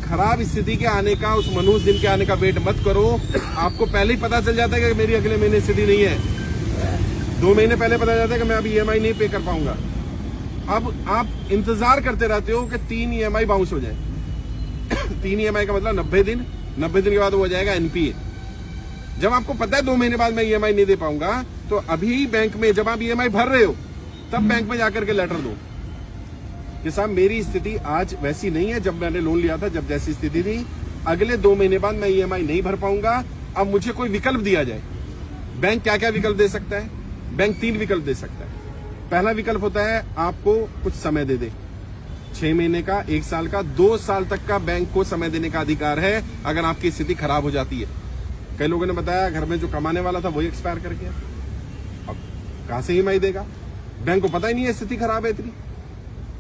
खराब स्थिति के आने का, उस मनहूस दिन के आने का वेट मत करो। आपको पहले ही पता चल जाता है कि मेरी अगले महीने स्थिति नहीं है, 2 महीने पहले पता जाता है कि मैं अभी ईएमआई नहीं पे कर पाऊंगा। अब आप इंतजार करते रहते हो कि 3 ईएमआई बाउंस हो जाए। 3 ईएमआई का मतलब 90 दिन, 90 दिन के बाद वो हो जाएगा एनपीए। जब आपको पता है 2 महीने बाद मैं ईएमआई नहीं दे पाऊंगा, तो अभी बैंक में जब आप ईएमआई भर रहे हो तब बैंक में जाकर के लेटर दो कि साहब मेरी स्थिति आज वैसी नहीं है जब मैंने लोन लिया था, जब जैसी स्थिति थी, अगले 2 महीने बाद मैं ईएमआई नहीं भर पाऊंगा, अब मुझे कोई विकल्प दिया जाए। बैंक क्या क्या विकल्प दे सकता है? बैंक 3 विकल्प दे सकता है। पहला विकल्प होता है आपको कुछ समय दे दे, 6 महीने का, 1 साल का, 2 साल तक का बैंक को समय देने का अधिकार है अगर आपकी स्थिति खराब हो जाती है। कई लोगों ने बताया घर में जो कमाने वाला था वही एक्सपायर कर गया, अब कहां से ईएमआई देगा? बैंक को पता ही नहीं है स्थिति खराब है इतनी।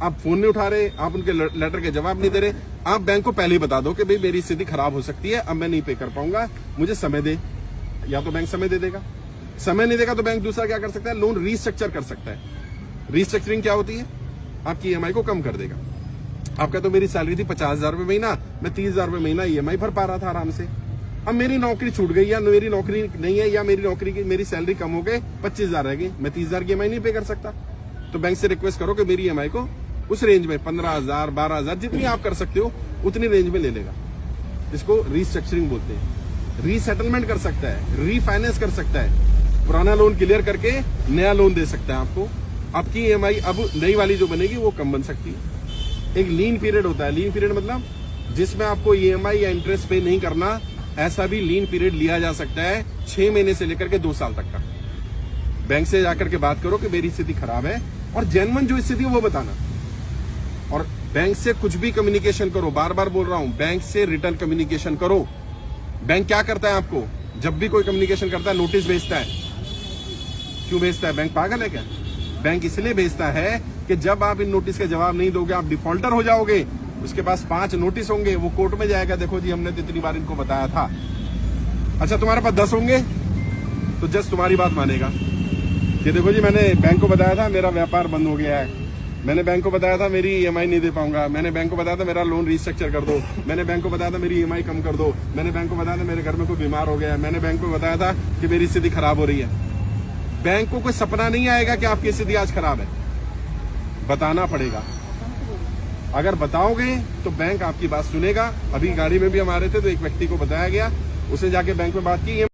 आप फोन नहीं उठा रहे, आप उनके लेटर के जवाब नहीं दे रहे, आप बैंक को पहले ही बता दो कि भाई मेरी स्थिति खराब हो सकती है, अब मैं नहीं पे कर पाऊंगा, मुझे समय दे। या तो बैंक समय दे देगा, समय नहीं देगा तो बैंक दूसरा क्या कर सकता है? लोन रीस्ट्रक्चर कर सकता है। रीस्ट्रक्चरिंग क्या होती है? आपकी ईएमआई को कम कर देगा। आपका तो मेरी सैलरी थी 50,000 रुपए महीना, मैं 30,000 रुपए महीना ईएमआई भर पा रहा था आराम से। अब मेरी नौकरी छूट गई, या मेरी नौकरी नहीं है, या मेरी नौकरी की मेरी सैलरी कम हो गई, 25,000 रह गई, मैं 30,000 की ईएमआई नहीं पे कर सकता। तो बैंक से रिक्वेस्ट करो कि मेरी ईएमआई को उस रेंज में 15,000, 12,000 जितनी आप कर सकते हो उतनी रेंज में ले लेगा। इसको रीस्ट्रक्चरिंग बोलते हैं। रीसेटलमेंट कर सकता है, रीफाइनेंस कर सकता है, पुराना लोन क्लियर करके नया लोन दे सकता है आपको। आपकी ईएमआई अब नई वाली जो बनेगी वो कम बन सकती है। एक लीन पीरियड होता है। लीन पीरियड मतलब जिसमें आपको ईएमआई या इंटरेस्ट पे नहीं करना, ऐसा भी लीन पीरियड लिया जा सकता है 6 महीने से लेकर के 2 साल तक का। बैंक से जाकर के बात करो कि मेरी स्थिति खराब है, और जेन्युइन जो स्थिति है वो बताना। और बैंक से कुछ भी कम्युनिकेशन करो, बार बार बोल रहा हूं, बैंक से रिटर्न कम्युनिकेशन करो। बैंक क्या करता है आपको? जब भी कोई कम्युनिकेशन करता है नोटिस भेजता है। क्यों भेजता है? बैंक पागल है क्या? बैंक इसलिए भेजता है कि जब आप इन नोटिस का जवाब नहीं दोगे आप डिफॉल्टर हो जाओगे। उसके पास 5 नोटिस होंगे, वो कोर्ट में जाएगा, देखो जी हमने तो इतनी बार इनको बताया था। अच्छा तुम्हारे पास 10 होंगे तो जज तुम्हारी बात मानेगा कि देखो जी मैंने बैंक को बताया था मेरा व्यापार बंद हो गया है, मैंने बैंक को बताया था मेरी ईएमआई नहीं दे पाऊंगा, मैंने बैंक को बताया था मेरा लोन रीस्ट्रक्चर कर दो, मैंने बैंक को बताया था मेरी ईएमआई कम कर दो, मैंने बैंक को बताया था मेरे घर में कोई बीमार हो गया है, मैंने बैंक को बताया था कि मेरी स्थिति खराब हो रही है। बैंक को कोई सपना नहीं आएगा कि आपकी स्थिति आज खराब है, बताना पड़ेगा। अगर बताओगे तो बैंक आपकी बात सुनेगा। अभी गाड़ी में भी हम आ रहे थे तो एक व्यक्ति को बताया गया, उसने जाके बैंक में बात की।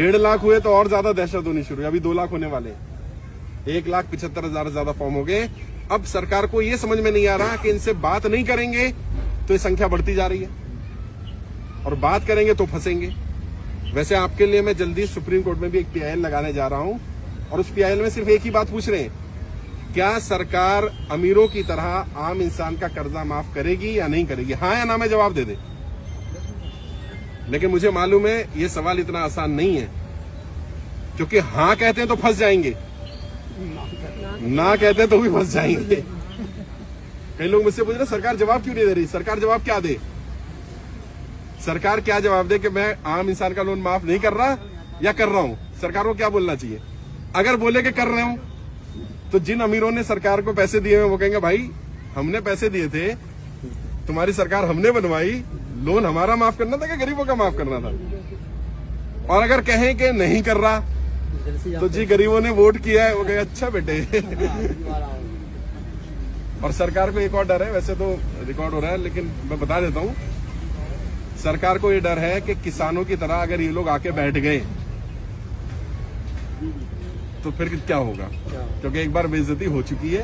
1.5 लाख हुए तो और ज्यादा दहशत होनी शुरू हुई। अभी 2 लाख होने वाले, 1,75,000 से ज्यादा फॉर्म हो गए। अब सरकार को ये समझ में नहीं आ रहा कि इनसे बात नहीं करेंगे तो ये संख्या बढ़ती जा रही है, और बात करेंगे तो फंसेंगे। वैसे आपके लिए मैं जल्दी सुप्रीम कोर्ट में भी एक PIL लगाने जा रहा हूं, और उस PIL में सिर्फ एक ही बात पूछ रहे हैं, क्या सरकार अमीरों की तरह आम इंसान का कर्जा माफ करेगी या नहीं करेगी? हाँ या ना में जवाब दे दे। लेकिन मुझे मालूम है ये सवाल इतना आसान नहीं है, क्योंकि हाँ कहते हैं तो फंस जाएंगे, ना कहते हैं तो भी फंस जाएंगे। कई लोग मुझसे पूछ रहे सरकार जवाब क्यों नहीं दे रही? सरकार जवाब क्या दे? सरकार क्या जवाब दे कि मैं आम इंसान का लोन माफ नहीं कर रहा या कर रहा हूं? सरकार को क्या बोलना चाहिए? अगर बोले कि कर रहे हूं, तो जिन अमीरों ने सरकार को पैसे दिए हैं वो कहेंगे भाई हमने पैसे दिए थे, तुम्हारी सरकार हमने बनवाई, लोन हमारा माफ करना था कि गरीबों का माफ करना था? और अगर कहें कि नहीं कर रहा, तो जी गरीबों ने वोट किया है, वो कहे अच्छा बेटे। और सरकार को एक और डर है, वैसे तो रिकॉर्ड हो रहा है लेकिन मैं बता देता हूं, सरकार को ये डर है कि किसानों की तरह अगर ये लोग आके बैठ गए तो फिर क्या होगा, क्योंकि एक बार बेइज्जती हो चुकी है।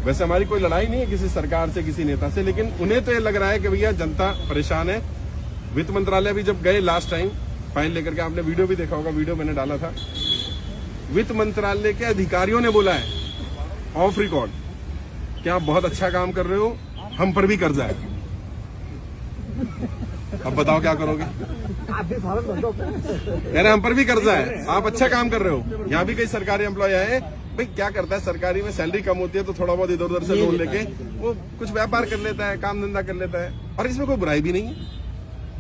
वैसे हमारी कोई लड़ाई नहीं है किसी सरकार से, किसी नेता से, लेकिन उन्हें तो ये लग रहा है कि भैया जनता परेशान है। वित्त मंत्रालय भी जब गए लास्ट टाइम फाइल लेकर के, आपने वीडियो भी देखा होगा, वीडियो मैंने डाला था, वित्त मंत्रालय के अधिकारियों ने बोला है ऑफ रिकॉर्ड कि आप बहुत अच्छा काम कर रहे हो, हम पर भी कर्जा है। अब बताओ क्या करोगे? कह रहे हम पर भी कर्जा है, आप अच्छा काम कर रहे हो। यहाँ भी कई सरकारी एम्प्लॉय आए, भाई क्या करता है, सरकारी में सैलरी कम होती है तो थोड़ा बहुत इधर उधर से लोन लेके वो कुछ व्यापार कर लेता है, काम धंधा कर लेता है, और इसमें कोई बुराई भी नहीं है।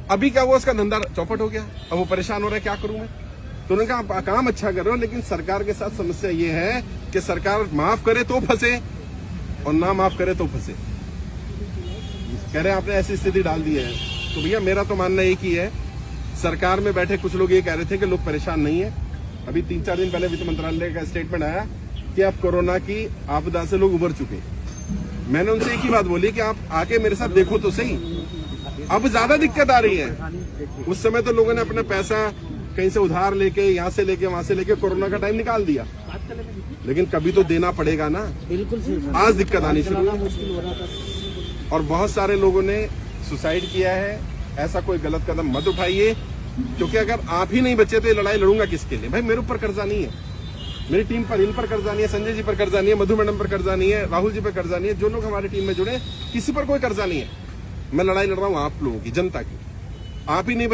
अभी क्या हुआ, उसका धंधा चौपट हो गया, अब वो परेशान हो रहा है, क्या करूं मैं? तो उन्होंने कहा आप काम अच्छा कर रहे हो, लेकिन सरकार के साथ समस्या ये है कि सरकार माफ करे तो फंसे और ना माफ करे तो फंसे। कह रहे आपने ऐसी स्थिति डाल दी है। तो भैया मेरा तो मानना एक ही है, सरकार में बैठे कुछ लोग ये कह रहे थे कि लोग परेशान नहीं है। अभी 3-4 दिन पहले वित्त मंत्रालय का स्टेटमेंट आया कि अब कोरोना की आपदा से लोग उबर चुके। मैंने उनसे एक ही बात बोली कि आप आके मेरे साथ देखो तो सही, अब ज्यादा दिक्कत आ रही है। उस समय तो लोगों ने अपना पैसा कहीं से उधार लेके, यहाँ से लेके, वहां से लेके कोरोना का टाइम निकाल दिया, लेकिन कभी तो देना पड़ेगा ना। बिल्कुल आज दिक्कत आनी शुरू हुई, और बहुत सारे लोगों ने सुसाइड किया है। ऐसा कोई गलत कदम मत उठाइए, क्योंकि अगर आप ही नहीं बचे तो ये लड़ाई लड़ूंगा किसके लिए? भाई मेरे ऊपर कर्जा नहीं है, मेरी टीम पर, इन पर कर्जा नहीं है, संजय जी पर कर्जा नहीं है, मधु मैडम पर कर्जा नहीं है, राहुल जी पर कर्जा नहीं है, जो लोग हमारी टीम में जुड़े किसी पर कोई कर्जा नहीं है। मैं लड़ाई लड़ रहा हूं आप लोगों की, जनता की। आप ही नहीं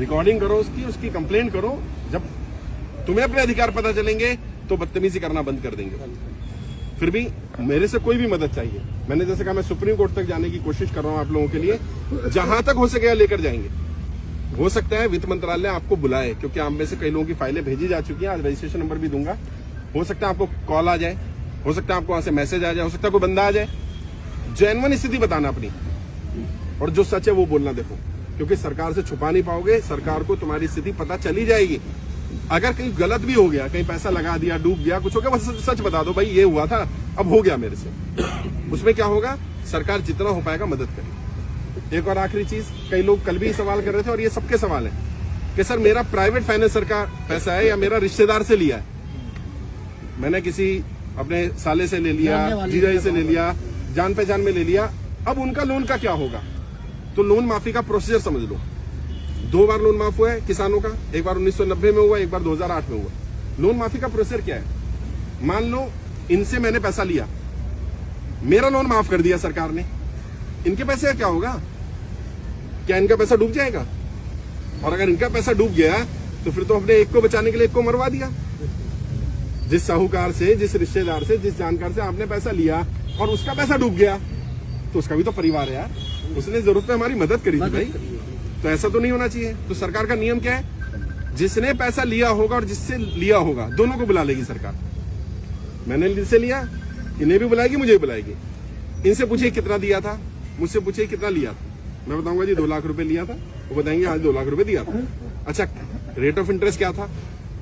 रिकॉर्डिंग करो उसकी, उसकी कंप्लेंट करो। जब तुम्हें अपने अधिकार पता चलेंगे तो बदतमीजी करना बंद कर देंगे। फिर भी मेरे से कोई भी मदद चाहिए, मैंने जैसे कहा मैं सुप्रीम कोर्ट तक जाने की कोशिश कर रहा हूं आप लोगों के लिए, जहां तक हो सके लेकर जाएंगे। हो सकता है वित्त मंत्रालय आपको बुलाए, क्योंकि आप में से कई लोगों की फाइलें भेजी जा चुकी हैं, आज रजिस्ट्रेशन नंबर भी दूंगा। हो सकता है आपको कॉल आ जाए, हो सकता है आपको वहां से मैसेज आ जाए, हो सकता है कोई बंदा आ जाए। जेन्युइन स्थिति बताना अपनी, और जो सच है वो बोलना। देखो, क्योंकि सरकार से छुपा नहीं पाओगे, सरकार को तुम्हारी स्थिति पता चली जाएगी। अगर कहीं गलत भी हो गया, कहीं पैसा लगा दिया, डूब गया, कुछ हो गया, बस सच बता दो, भाई ये हुआ था, अब हो गया मेरे से। उसमें क्या होगा, सरकार जितना हो पाएगा मदद करेगी। एक और आखिरी चीज, कई लोग कल भी सवाल कर रहे थे और ये सबके सवाल है कि सर मेरा प्राइवेट फाइनेंसर का पैसा है या मेरा रिश्तेदार से लिया है, मैंने किसी अपने साले से ले लिया, जीजाजी से ले लिया, जान पहचान में ले लिया, अब उनका लोन का क्या होगा। तो लोन माफी का प्रोसीजर समझ लो। 2 बार लोन माफ हुआ है किसानों का, एक बार 1990 में हुआ, एक बार 2008 में हुआ। लोन माफी का प्रोसीजर क्या है, मान लो इनसे मैंने पैसा लिया, मेरा लोन माफ कर दिया सरकार ने, इनके पैसे का क्या होगा, क्या इनका पैसा डूब जाएगा? और अगर इनका पैसा डूब गया तो फिर तो हमने एक को बचाने के लिए एक को मरवा दिया। जिस साहूकार से, जिस रिश्तेदार से, जिस जानकार से आपने पैसा लिया और उसका पैसा डूब गया, तो उसका भी तो परिवार है यार, उसने जरूरत पे हमारी मदद करी थी भाई। तो ऐसा तो नहीं होना चाहिए। तो सरकार का नियम क्या है, जिसने पैसा लिया होगा और जिससे लिया होगा दोनों को बुला लेगी सरकार। मैंने जिससे लिया, इन्हें भी बुलाएगी, मुझे भी बुलाएगी। इनसे पूछिए कितना दिया था, मुझसे पूछिए कितना लिया था, मैं बताऊंगा जी 2 लाख रुपए लिया था, वो बताएंगे आज 2 लाख रुपए दिया था। अच्छा, रेट ऑफ इंटरेस्ट क्या था,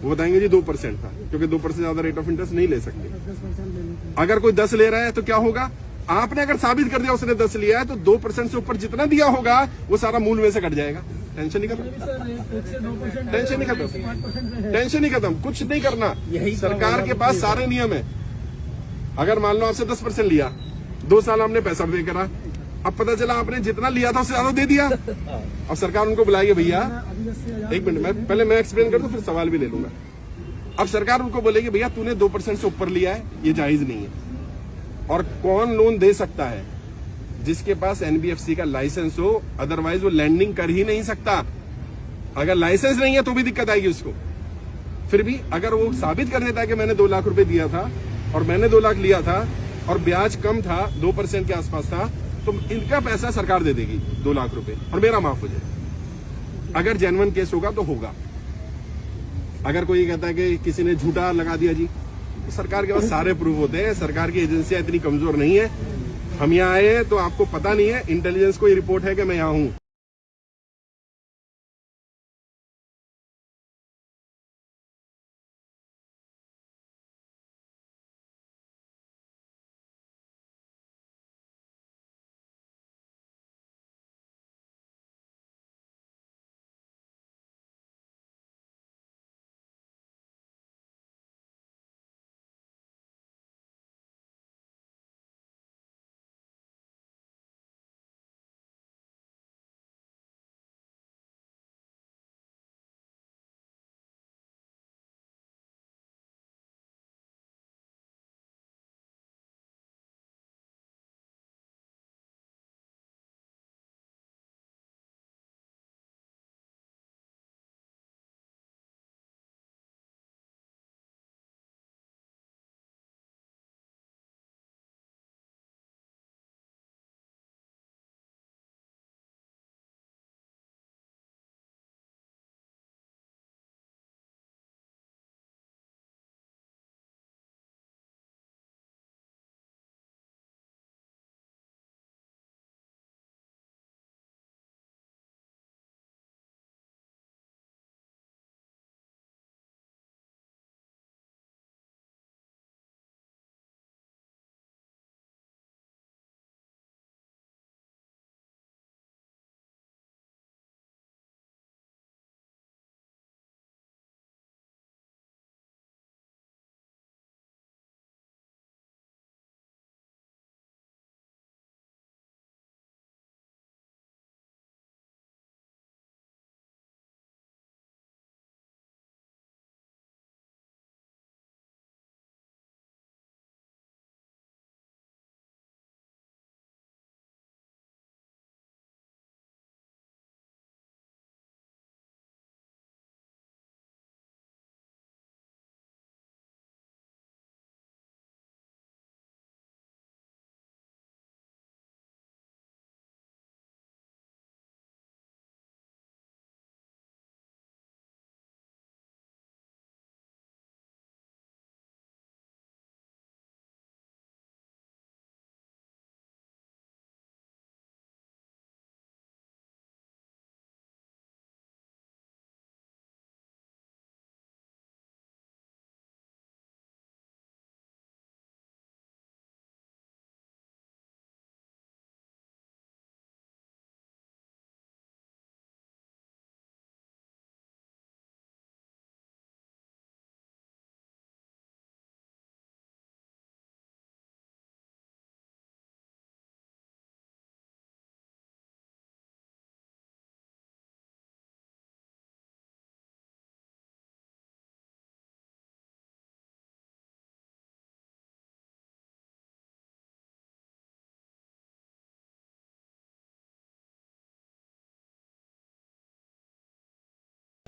वो बताएंगे जी 2% था, क्योंकि 2% ज्यादा रेट ऑफ इंटरेस्ट नहीं ले सकते। अगर कोई 10 ले रहा है तो क्या होगा, आपने अगर साबित कर दिया उसने 10 लिया है तो 2% से ऊपर जितना दिया होगा वो सारा मूल में से कट जाएगा। टेंशन नहीं खत्म, टेंशन नहीं खत्म, टेंशन नहीं खत्म, कुछ नहीं करना। सरकार के पास सारे नियम है। अगर मान लो आपसे 10% लिया, 2 साल हमने पैसा पे करा, अब पता चला आपने जितना लिया था उससे ज्यादा दे दिया, अब सरकार उनको बुलाएगी, भैया एक मिनट, मैं एक्सप्लेन कर दूं फिर सवाल भी ले लूंगा। अब सरकार उनको बोलेगी भैया तूने 2% से ऊपर लिया है, ये जायज नहीं है। और कौन लोन दे सकता है, जिसके पास एनबीएफसी का लाइसेंस हो, अदरवाइज वो लैंडिंग कर ही नहीं सकता। अगर लाइसेंस नहीं है तो भी दिक्कत आएगी उसको। फिर भी अगर वो साबित कर देता है कि मैंने 2 लाख रुपए दिया था और मैंने 2 लाख लिया था और ब्याज कम था, 2% के आसपास था, तो इनका पैसा सरकार दे देगी 2 लाख रुपए और मेरा माफ हो जाए। अगर जेन्युइन केस होगा तो होगा। अगर कोई कहता है कि किसी ने झूठा लगा दिया जी, तो सरकार के पास सारे प्रूफ होते हैं, सरकार की एजेंसियां इतनी कमजोर नहीं है। हम यहाँ आए हैं तो आपको पता नहीं है, इंटेलिजेंस को ये रिपोर्ट है कि मैं यहाँ हूँ।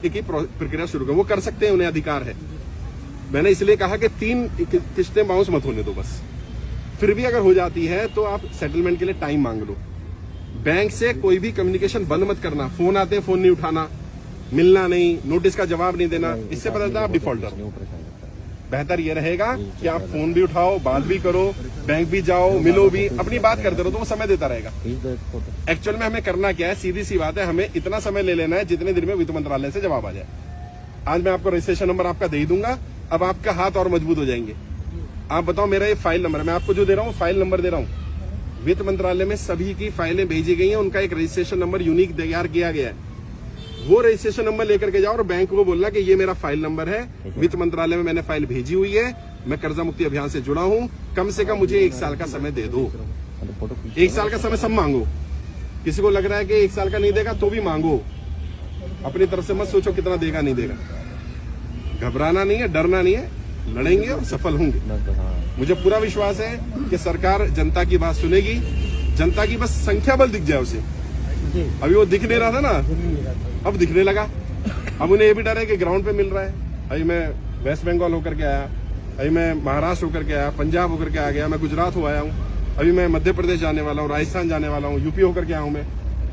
एक ही प्रक्रिया शुरू करो, वो कर सकते हैं, उन्हें अधिकार है। मैंने इसलिए कहा कि 3 किस्तें बाउंस मत होने दो बस। फिर भी अगर हो जाती है तो आप सेटलमेंट के लिए टाइम मांग लो। बैंक से कोई भी कम्युनिकेशन बंद मत करना। फोन आते हैं, फोन नहीं उठाना, मिलना नहीं, नोटिस का जवाब नहीं देना, इससे पता चलता है आप डिफॉल्टर हो। बेहतर ये रहेगा कि आप फोन भी उठाओ, बात भी करो, बैंक भी जाओ, मिलो भी, अपनी बात करते रहो, तो वो समय देता रहेगा। एक्चुअल में हमें करना क्या है, सीधी सी बात है, हमें इतना समय ले लेना है जितने दिन में वित्त मंत्रालय से जवाब आ जाए। आज मैं आपको रजिस्ट्रेशन नंबर आपका दे ही दूंगा, अब आपका हाथ और मजबूत हो जाएंगे। आप बताओ, मेरा ये फाइल नंबर, मैं आपको जो दे रहा हूँ फाइल नंबर दे रहा हूँ। वित्त मंत्रालय में सभी की फाइलें भेजी गई हैं, उनका एक रजिस्ट्रेशन नंबर यूनिक तैयार किया गया है। वो रजिस्ट्रेशन नंबर लेकर के जाओ और बैंक को बोलना कि ये मेरा फाइल नंबर है, वित्त मंत्रालय में मैंने फाइल भेजी हुई है, मैं कर्जा मुक्ति अभियान से जुड़ा हूँ, कम से कम मुझे 1 साल का समय दे दो। 1 साल का समय सब मांगो। किसी को लग रहा है कि 1 साल का नहीं देगा तो भी मांगो, अपनी तरफ से मत सोचो कितना देगा नहीं देगा। घबराना नहीं है, डरना नहीं है, लड़ेंगे और सफल होंगे। मुझे पूरा विश्वास है कि सरकार जनता की बात सुनेगी। जनता की बस संख्या बल दिख जाए उसे। अभी वो दिख नहीं रहा था ना, अब दिखने लगा। अब उन्हें ये भी डर है कि ग्राउंड पे मिल रहा है। अभी मैं वेस्ट बंगाल होकर के आया, अभी मैं महाराष्ट्र होकर के आया, पंजाब होकर के आ गया, मैं गुजरात हो आया हूँ, अभी मैं मध्य प्रदेश जाने वाला हूँ, राजस्थान जाने वाला हूँ, यूपी होकर के आया हूँ। मैं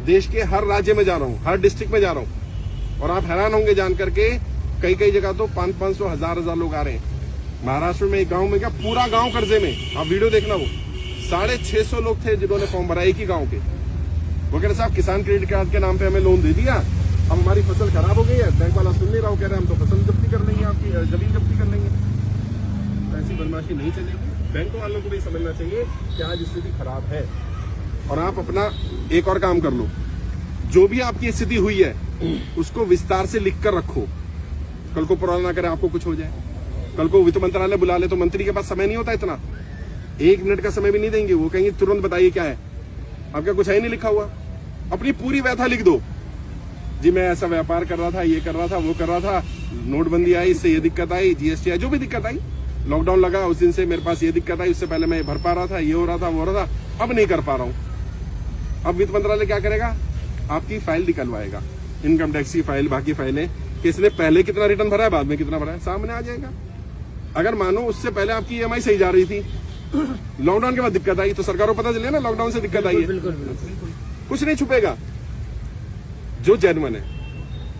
देश के हर राज्य में जा रहा हूँ, हर डिस्ट्रिक्ट में जा रहा हूँ। और आप हैरान होंगे जान करके, कई कई जगह तो 500-500 हजार लोग आ रहे हैं। महाराष्ट्र में एक गांव में क्या पूरा गांव कर्जे में, आप वीडियो देखना, वो 650 लोग थे जिन्होंने फॉर्म भरा एक ही गांव के। वो कह रहे साहब किसान क्रेडिट कार्ड के नाम पे हमें लोन दे दिया, अब हमारी फसल खराब हो गई है, बैंक वाला सुन नहीं रहा, कह रहे हम तो फसल जब्ती कर लेंगे, आपकी जमीन जब्ती कर लेंगे। ऐसी बदमाशी नहीं चलेगी। बैंक वालों को भी समझना चाहिए कि आज स्थिति खराब है और आप अपना एक और काम कर लो। जो भी आपकी स्थिति हुई है उसको विस्तार से लिख कर रखो। कल को पुराना ना करे आपको कुछ हो जाए। कल को वित्त मंत्रालय बुला ले तो मंत्री के पास समय नहीं होता इतना, 1 मिनट का समय भी नहीं देंगे। वो कहेंगे तुरंत बताइए क्या है, आपका कुछ है ही नहीं लिखा हुआ। अपनी पूरी व्यथा लिख दो, जी मैं ऐसा व्यापार कर रहा था, ये कर रहा था, वो कर रहा था, नोटबंदी आई, इससे ये दिक्कत आई, जीएसटी आई, जो भी दिक्कत आई, लॉकडाउन लगा उस दिन से मेरे पास ये दिक्कत आई, उससे पहले मैं भर पा रहा था, ये हो रहा था, वो हो रहा था, अब नहीं कर पा रहा हूं। अब वित्त मंत्रालय क्या करेगा, आपकी फाइल निकलवाएगा, इनकम टैक्स की फाइल, बाकी फाइलें, किसने पहले कितना रिटर्न भरा है, बाद में कितना भरा है, सामने आ जाएगा। अगर मानो उससे पहले आपकी ईएमआई सही जा रही थी, लॉकडाउन के बाद दिक्कत आई, तो सरकार को पता चले ना लॉकडाउन से दिक्कत आई है। कुछ नहीं छुपेगा, जो जेन्युइन है।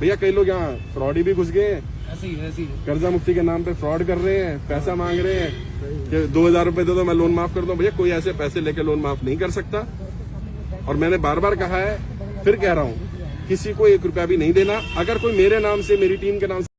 भैया कई लोग यहाँ फ्रॉडी भी घुस गए हैं, कर्जा मुक्ति के नाम पे फ्रॉड कर रहे हैं, पैसा मांग रहे हैं कि 2000 रुपए दे दो मैं लोन माफ कर दूं। भैया कोई ऐसे पैसे लेके लोन माफ नहीं कर सकता। और मैंने बार बार कहा है, फिर कह रहा हूं, किसी को 1 रुपया भी नहीं देना। अगर कोई मेरे नाम से, मेरी टीम के नाम से